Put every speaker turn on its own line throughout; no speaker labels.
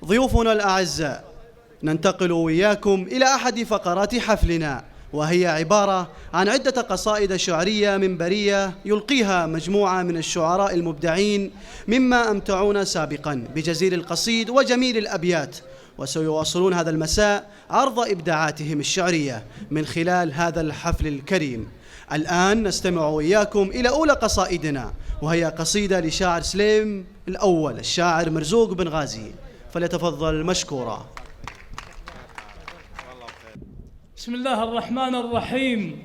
ضيوفنا الأعزاء، ننتقل وإياكم إلى أحد فقرات حفلنا، وهي عبارة عن عدة قصائد شعرية منبرية يلقيها مجموعة من الشعراء المبدعين مما أمتعونا سابقا بجزيل القصيد وجميل الأبيات، وسيواصلون هذا المساء عرض إبداعاتهم الشعرية من خلال هذا الحفل الكريم. الآن نستمع وإياكم إلى أولى قصائدنا، وهي قصيدة لشاعر سليم الأول الشاعر مرزوق بن غازي، فليتفضل مشكورا.
بسم الله الرحمن الرحيم،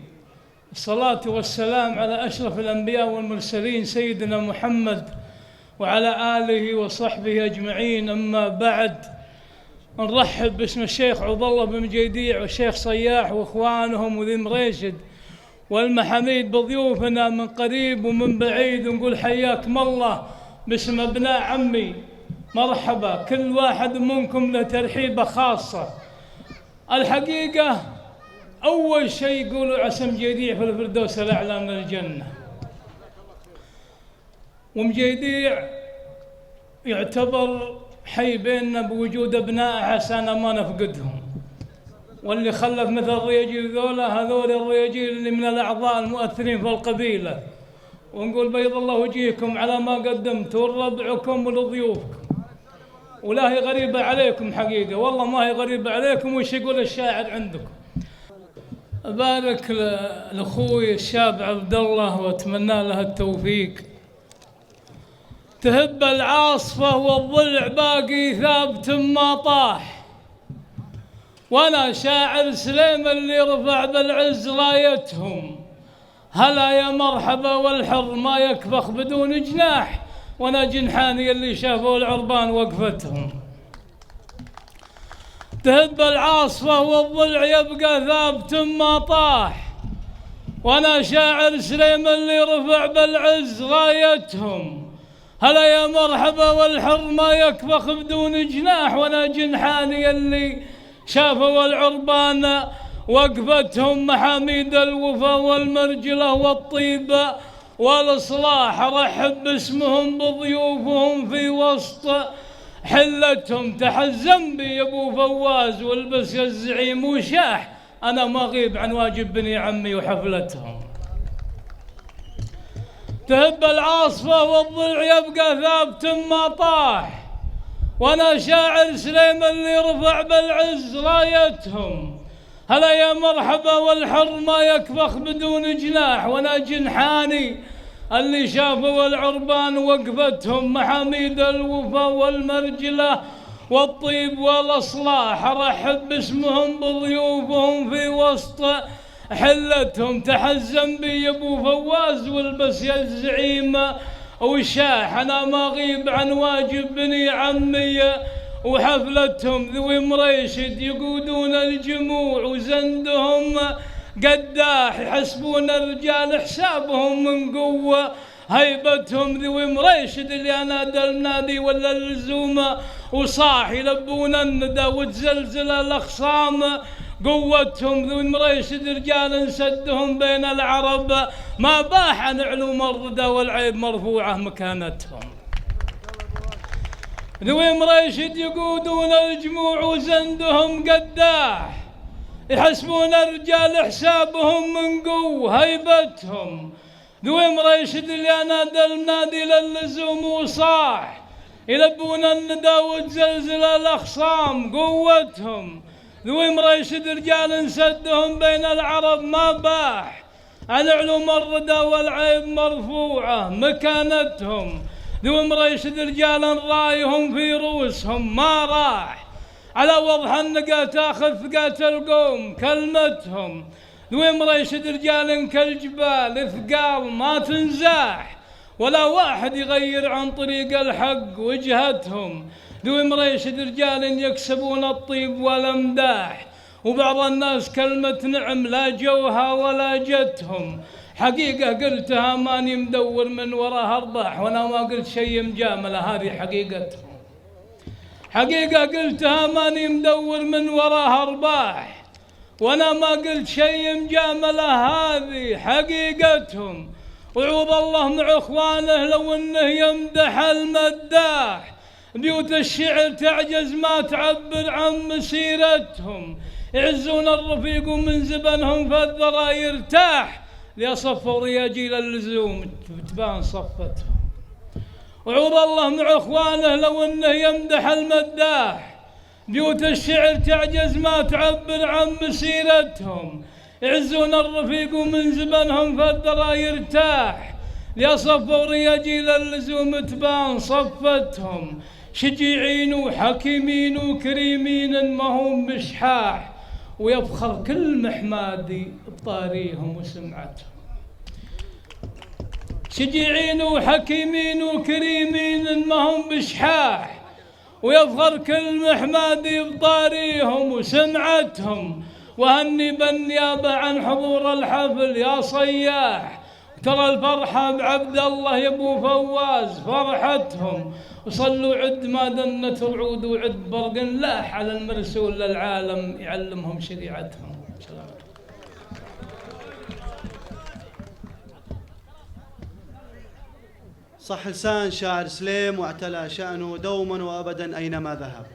الصلاة والسلام على أشرف الأنبياء والمرسلين سيدنا محمد وعلى آله وصحبه أجمعين. أما بعد، نرحب باسم الشيخ عبد الله بن جيديع والشيخ صياح وإخوانهم وذي مريشد والمحاميد بضيوفنا من قريب ومن بعيد، ونقول حياكم الله باسم أبناء عمي. مرحبا، كل واحد منكم له ترحيبة خاصة. الحقيقة أول شيء يقولوا عسى جيديع في الفردوس الأعلى من الجنة، ومجيديع يعتبر حي بيننا بوجود أبناء عسانا ما نفقدهم، واللي خلف مثل الرياجيل هذول الرياجيل اللي من الأعضاء المؤثرين في القبيلة. ونقول بيض الله وجيهكم على ما قدمتوا لربعكم ولضيوفكم، ولا هي غريبة عليكم حقيقة، والله ما هي غريبة عليكم. وش يقول الشاعر عندكم؟ أبارك لأخوي الشاب عبد الله وأتمنى له التوفيق. تهب العاصفة والضلع باقي ثابت ما طاح، وأنا شاعر سليم اللي رفع بالعز رايتهم. هلا يا مرحبا والحر ما يكفخ بدون جناح، وانا جنحاني اللي شافوا العربان وقفتهم. تهب العاصفة والضلع يبقى ثابت ما طاح، وانا شاعر سليم اللي رفع بالعز رايتهم. هلا يا مرحبا والحر ما يكفخ بدون جناح، وانا جنحاني اللي شافوا العربان وقفتهم. محاميد الوفا والمرجلة والطيبة والإصلاح رحب باسمهم بضيوفهم في وسط حلتهم. تحزم بي يا ابو فواز والبس يا الزعيم وشاح، انا ما اغيب عن واجب بني عمي وحفلتهم. تهب العاصفة والضلع يبقى ثابت ما طاح، وانا شاعر سليم اللي رفع بالعز رايتهم. هلا يا مرحبا والحر ما يكفخ بدون جناح، وانا جنحاني اللي شافوا العربان وقفتهم. محاميد الوفا والمرجلة والطيب والأصلاح رحب باسمهم بضيوفهم في وسط حلتهم. تحزم بي يا ابو فواز والبس يا الزعيم وشاح، انا ما اغيب عن واجب بني عمي وحفلتهم. ذوي مريشد يقودون الجموع وزندهم قداح، يحسبون الرجال حسابهم من قوة هيبتهم. ذوي مريشد اللي انادى المنادي ولا اللزوم وصاح، يلبون الندى وتزلزل الاخصام قوتهم. ذوي مريشد رجال انسدهم بين العرب، ما باح عن علوم الردى والعيب مرفوعة مكانتهم. ذوي مريشد يقودون الجموع وزندهم قداح، يحسبون الرجال حسابهم من قوة هيبتهم. ذوي مريشد اللي انادى المنادي للزوم وصاح، يلبون الندى وتزلزل الاخصام قوتهم. ذوي مريشد رجال انسدهم بين العرب، ما باح عن علوم الردى والعيب مرفوعة مكانتهم. ذوي مريشد رجال رايهم في روسهم ما راح، على وضح النقا تاخذ ثقات القوم كلمتهم. ذوي مريشد رجال كالجبال ثقال ما تنزاح، ولا واحد يغير عن طريق الحق وجهتهم. ذوي مريشد رجال يكسبون الطيب والامداح، وبعض الناس كلمة نعم لا جوها ولا جتهم. حقيقة قلتها ماني مدور من وراها ارباح، وانا ما قلت شيء مجاملة، هذه حقيقتهم. حقيقة قلتها ماني مدور من وراها ارباح، وانا ما قلت شيء مجاملة، هذه حقيقتهم. وعوض الله مع اخوانه لو انه يمدح المداح، بيوت الشعر تعجز ما تعبر عن مسيرتهم، يعزون الرفيق ومن زبنهم فالذرى يرتاح، ليصفوا رياجيل اللزوم تبان صفتهم. وعور الله مع اخوانه لو انه يمدح المداح، بيوت الشعر تعجز ما تعبر عن مسيرتهم، يعزون الرفيق ومن زبنهم فالذرى يرتاح، ليصفوا رياجيل اللزوم تبان صفتهم. شجيعين وحكيمين وكريمين ما هم مشحاح، ويفخر كل محمادي بطاريهم وسمعتهم. شجيعين وحكيمين وكريمين ما هم بشحاح، ويفخر كل محمادي بطاريهم وسمعتهم. وهني بالنيابة عن حضور الحفل يا صياح، ترى الفرحة بعبد الله يا ابو فواز فرحتهم. وصلوا عد ما دنت الرعود وعد برق لاح على المرسول للعالم يعلمهم شريعتهم.
صح لسان شاعر سليم واعتلى شأنه دوما وأبدا أينما ذهب.